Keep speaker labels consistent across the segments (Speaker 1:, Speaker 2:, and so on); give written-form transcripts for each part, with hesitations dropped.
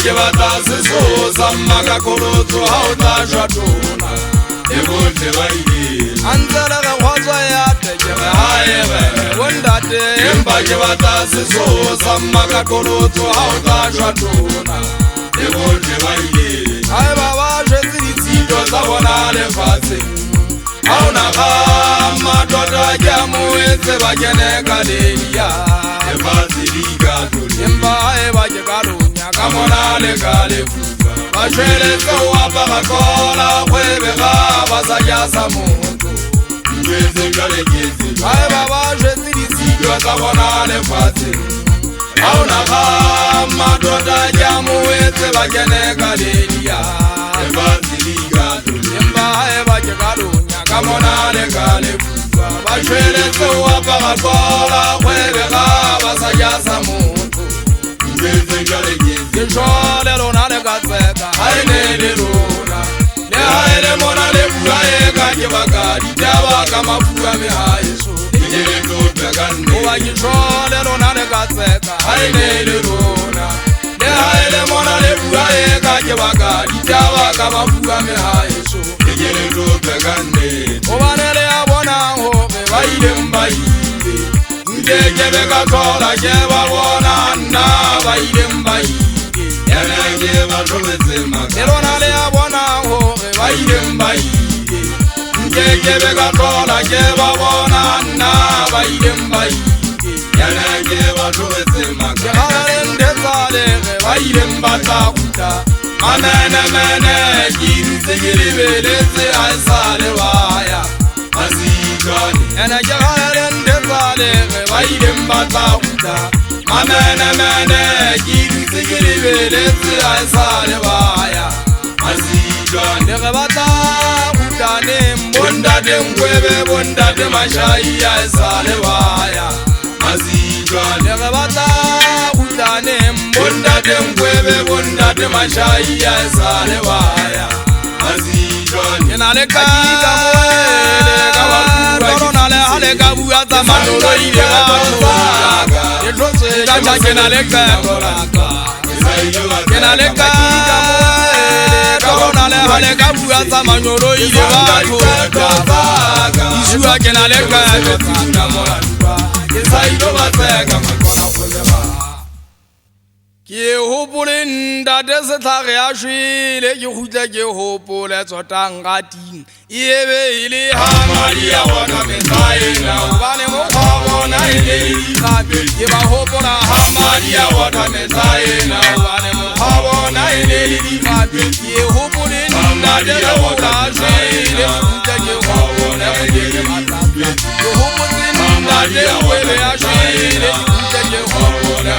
Speaker 1: ke batla sesosa mmaka koloto ha o tla jwa tona e botle ba ile
Speaker 2: Anzela ga khwatswa ya tekere
Speaker 1: haebe
Speaker 2: Bondate
Speaker 1: empa ke batla sesosa mmaka koloto ha o tla jwa tona e botle ba ile
Speaker 2: Hai baba jwetse ditshito
Speaker 1: tsa bona lefatsheng ha o naga matota ke a moetse ba kene ka ledia lefatshe di ka tlole
Speaker 2: Empa hai ba ke karonya
Speaker 1: ka mona le ka lefufa ba tshweletse ho apara kola kgwebe ga ba sa ja sa motho ntwetse jwale ke tseba
Speaker 2: Hai baba jwetse ditshito
Speaker 1: tsa bona lefatsheng ha o naga matota ke a moetse ba kene ka ledia lefatshe di ka tlole
Speaker 2: Empa hai ba ke karonya
Speaker 1: ka mona le ka lefufa ba tshweletse ho apara kola kgwebe ga ba sa ja sa motho ntwetse jwale ke
Speaker 2: Ke shole lona le ka tseka
Speaker 1: ha e ne le rona le ha e le mona le bua e ka ke baka ditaba ka mafua mehaeso ke le tlotla ka nne
Speaker 2: Oba ke shole lona le ka tseka
Speaker 1: ha e ne le rona le ha e le mona le bua e ka ke baka ditaba ka mafua mehaeso ke le tlotla ka nne
Speaker 2: Oba ne le a bona hore
Speaker 1: ba ile mba ile nke ke be ka tlhola ke ba bona nna ba ile mba ile yana ke ba tlhobetse maka
Speaker 2: Le lona le a bona hore
Speaker 1: ba ile mba ile nke ke be ka tlhola ke ba bona nna ba ile mba ile yana ke ba tlhobetse
Speaker 2: Ke
Speaker 1: maka
Speaker 2: gale ndetsale ge
Speaker 1: ba ile mba tla kuta mamenemene ke ntse ke lebeletse a e sa le baya masikane
Speaker 2: Ene ke gale ndetsale ge
Speaker 1: ba ile mba tla kuta mamenemene ke ntse ke lebeletse a e sa le baya masikane
Speaker 2: Le ge batla gutane
Speaker 1: bondate nkwebe bondate mashai a e sa le baya masikane
Speaker 2: Le ge batla gutane
Speaker 1: bondate nkwebe bondate mashai a e sa le baya masikane
Speaker 2: Ke na le ka moele ka ba lona le hale ka bua tsa manolo ile ba tloga Ke tlotse ka tja ke na le ka Ke na le ka moele ka lona le hale ka bua tsa manolo ile ba tloga Isua ke na le ka Ke hopole ntate setlhage ya shwele ke gutla ke hopole tsotang ga ting e be e le
Speaker 1: Hamadi ya wana metsaena
Speaker 2: gobane mokgwa bona e le dikgape ke ba hopola
Speaker 1: Hamadi ya wana metsaena
Speaker 2: gobane mokgwa bona e le dikgape ke hopole ntate setlhage ya shwele ke gutla ke hopole ke hopotse ntate wele ya shwele ke gutla ke hopole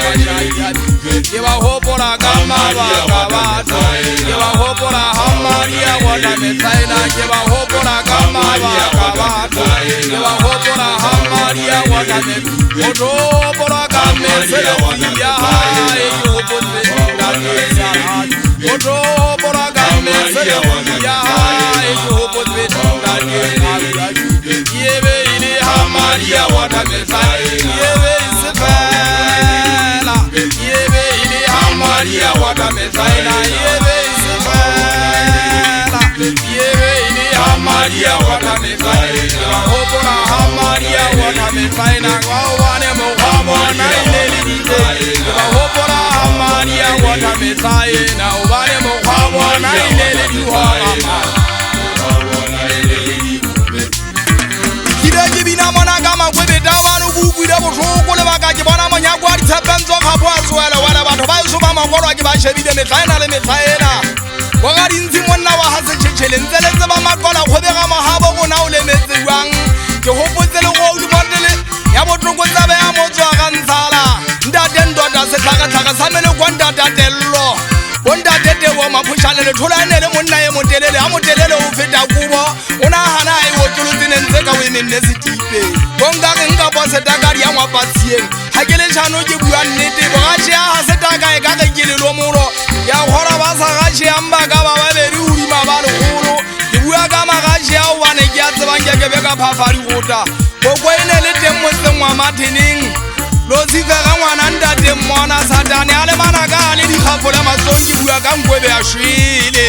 Speaker 2: ke ba hopola ka mabaka batho ke ba hopola Hamadi ya bona metsaena ke ba hopola ka mabaka batho ke ba hopola Hamadi ya bona metsaena hopola ka mesebetsi ya hae ke hopotse ntate Sarhadi hopola ka mesebetsi ya hae ke hopotse ntate Sarhadi ke be e le Hamadi ya bona metsaena ke be e se fela ke be e le Hamadi ya bona metsaena ke be e se fela ke be e le Hamadi ya bona metsaena ba hopola Hamadi ya bona metsaena wa wane mo ga bona ile le dite ba hopola Hamadi ya bona metsaena o bane mo ga bona ile le dihora ke bina mona ka makwebe tamano bukwile botlhoko lebaka ke bona monyako wa ditshepentso ga bo a tsoele wele batho ba eso ba magolwa ke ba shebile metlhaena le metlhaena go ga dintsi monna wa ga setšhetšhele ntse le tse ba makola kgobega mogabo gona o lemetsewang ke gopotse le go dimotele ya botlokotsabe ya motswa ga ntshala ntate ndota setlhakatlhaka sa mele kwa ntatatello bontatetebo maphošane lethola ene le monna ye motelele a motelele o feta kubo o nagana a e otlolotsene ntse ka o emenne setipe bonkage nka po setakadi ya ngwapatshieng ga ke letšhano ke bua nnete bogatšhe a ga setaka e ka ge ke lelomolo ya kgora ba sa gatšheang ba ka ba babedi godima ba legolo ke bua ka magatšhe ao bane ke a tsebang ke kebe ka phafadigota koko e ne le teng motseng wa matheneng lo tsifega ngwana ntate mmona satane a le manaka a le dikgafola matsong ke bua ka nkwebe ya shwele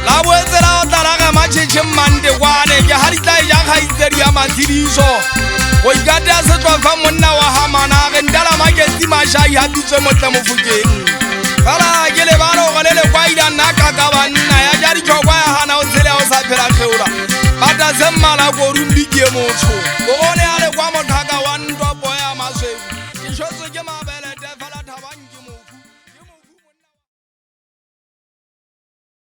Speaker 2: la boetsela o tlalaga matšhetšhe mmante kwane ke ga ditla e jang gaitsedi ya matsediso go ikate a setlwafa monna wa hamanage ntala maketsi mašai hapitswe motle mofokeng fela ke lebalogo le lekwaila nna kaka banna ya ja ditlhokwa ya gana o tshele o sa phela kgeola bata se mmala korumbi ke motho